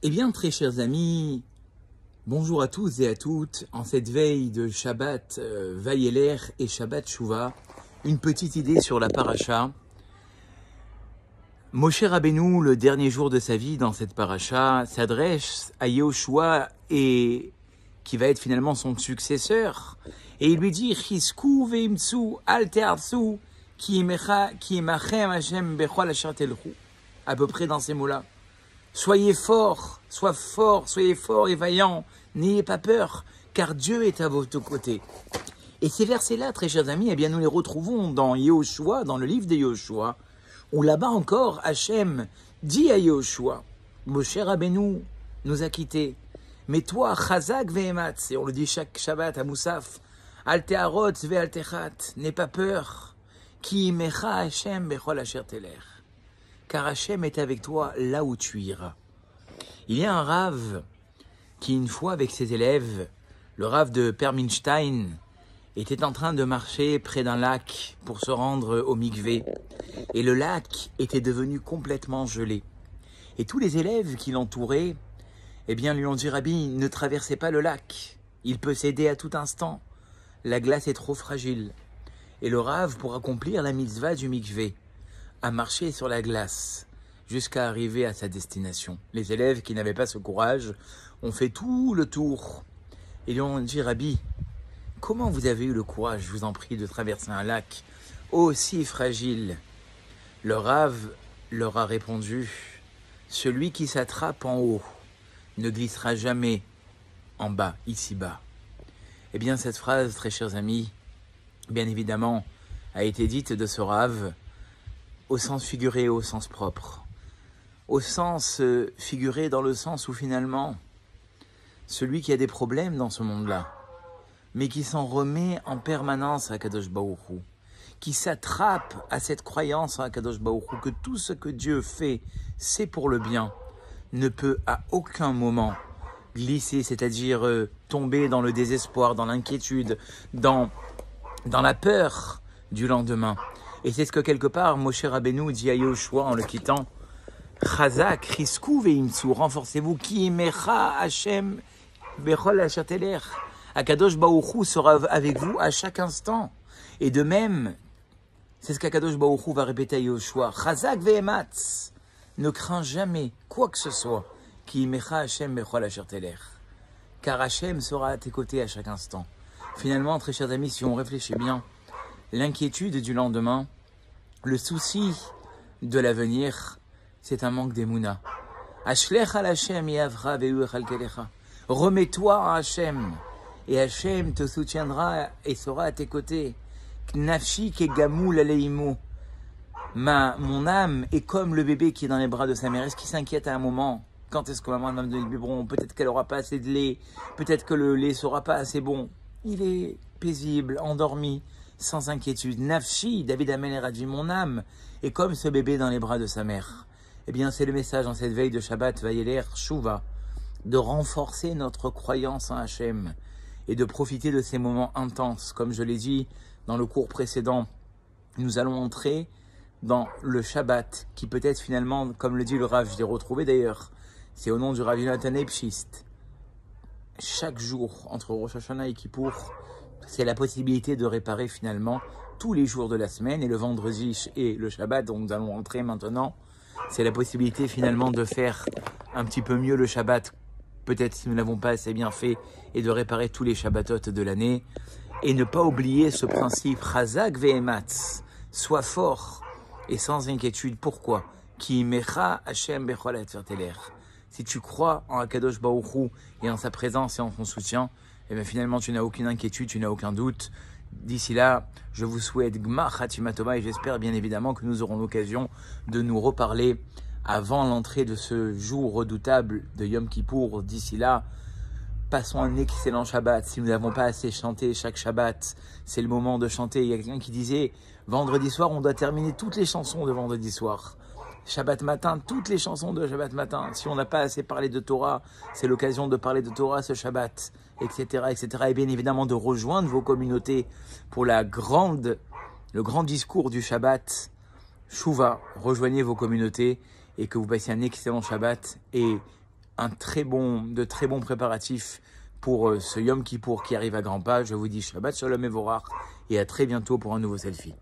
Eh bien, très chers amis, bonjour à tous et à toutes. En cette veille de Shabbat Vayeler et Shabbat Shuvah, une petite idée sur la paracha. Moshe Rabbeinu, le dernier jour de sa vie dans cette paracha, s'adresse à Yehoshua et qui va être finalement son successeur. Et il lui dit, Chisku veimtsu al te'artsu ki imachem Hashem bechol asher telchu. À peu près dans ces mots-là. Soyez forts, soyez forts et vaillants, n'ayez pas peur, car Dieu est à votre côté. Et ces versets-là, très chers amis, eh bien nous les retrouvons dans Yehoshua, dans le livre de Yehoshua, où là-bas encore, Hachem dit à Yehoshua, Moshe Rabbeinu nous a quittés, mais toi, Chazak ve'ematz, et on le dit chaque Shabbat à Moussaf, Al te'arot ve'al techat, n'aie pas peur, ki mecha Hachem bechol asher teler. Car Hachem est avec toi là où tu iras. Il y a un rave qui, une fois avec ses élèves, le rave de Perminstein, était en train de marcher près d'un lac pour se rendre au mikvé. Et le lac était devenu complètement gelé. Et tous les élèves qui l'entouraient, eh bien, lui ont dit, Rabbi, ne traversez pas le lac. Il peut céder à tout instant. La glace est trop fragile. Et le rave, pour accomplir la mitzvah du mikvé, a marché sur la glace jusqu'à arriver à sa destination. Les élèves qui n'avaient pas ce courage ont fait tout le tour et lui ont dit, Rabbi, comment vous avez eu le courage, je vous en prie, de traverser un lac aussi fragile? Le rave leur a répondu, celui qui s'attrape en haut ne glissera jamais en bas, ici-bas. Eh bien, cette phrase, très chers amis, bien évidemment, a été dite de ce rave au sens figuré et au sens propre. Au sens figuré dans le sens où finalement, celui qui a des problèmes dans ce monde-là, mais qui s'en remet en permanence à Kadosh Baruch Hu, qui s'attrape à cette croyance à Kadosh Baruch Hu, que tout ce que Dieu fait, c'est pour le bien, ne peut à aucun moment glisser, c'est-à-dire tomber dans le désespoir, dans l'inquiétude, dans la peur du lendemain. Et c'est ce que quelque part Moshe Rabbeinu dit à Yehoshua en le quittant. Chazak, risku veimtsu, renforcez-vous, ki imecha Hashem bechol asher teler. Akadosh Baruch Hu sera avec vous à chaque instant. Et de même, c'est ce qu'Akadosh Baruch Hu va répéter à Yehoshua. Chazak ve'ematz, ne crains jamais quoi que ce soit, ki imecha Hashem bechol asher teler. Car Hashem sera à tes côtés à chaque instant. Finalement, très chers amis, si on réfléchit bien, l'inquiétude du lendemain, le souci de l'avenir, c'est un manque d'émouna. Remets-toi à Hachem, et Hachem te soutiendra et sera à tes côtés. Knafshi kegamul aleimu. Mon âme est comme le bébé qui est dans les bras de sa mère. Est-ce qu'il s'inquiète à un moment? Quand est-ce que maman va me donner le biberon? Peut-être qu'elle n'aura pas assez de lait, peut-être que le lait sera pas assez bon. Il est paisible, endormi, sans inquiétude. Nafshi, David Amelech a dit, mon âme est comme ce bébé dans les bras de sa mère. Eh bien, c'est le message en cette veille de Shabbat Vayeler Shuvah, de renforcer notre croyance en Hachem et de profiter de ces moments intenses. Comme je l'ai dit dans le cours précédent, nous allons entrer dans le Shabbat, qui peut être finalement, comme le dit le Rav, je l'ai retrouvé d'ailleurs, c'est au nom du Rav Yonatan Epshist. Chaque jour, entre Rosh Hashanah et Kippour, c'est la possibilité de réparer finalement tous les jours de la semaine, et le vendredi et le Shabbat, dont nous allons entrer maintenant, c'est la possibilité finalement de faire un petit peu mieux le Shabbat, peut-être si nous ne l'avons pas assez bien fait, et de réparer tous les Shabbatot de l'année, et ne pas oublier ce principe, Chazak ve'ematz, sois fort et sans inquiétude. Pourquoi? Ki mecha Hashem bechol asher teler. Si tu crois en Akadosh Baruch Hu et en sa présence et en son soutien, et bien finalement tu n'as aucune inquiétude, tu n'as aucun doute. D'ici là, je vous souhaite Gmar Chatima Tova et j'espère bien évidemment que nous aurons l'occasion de nous reparler avant l'entrée de ce jour redoutable de Yom Kippour. D'ici là, passons un excellent Shabbat. Si nous n'avons pas assez chanté chaque Shabbat, c'est le moment de chanter. Il y a quelqu'un qui disait, vendredi soir, on doit terminer toutes les chansons de vendredi soir. Shabbat matin, toutes les chansons de Shabbat matin. Si on n'a pas assez parlé de Torah, c'est l'occasion de parler de Torah ce Shabbat, etc., etc. Et bien évidemment de rejoindre vos communautés pour le grand discours du Shabbat. Shuvah, rejoignez vos communautés et que vous passiez un excellent Shabbat. Et de très bons préparatifs pour ce Yom Kippour qui arrive à grands pas. Je vous dis Shabbat Shalom Mevorach et à très bientôt pour un nouveau selfie.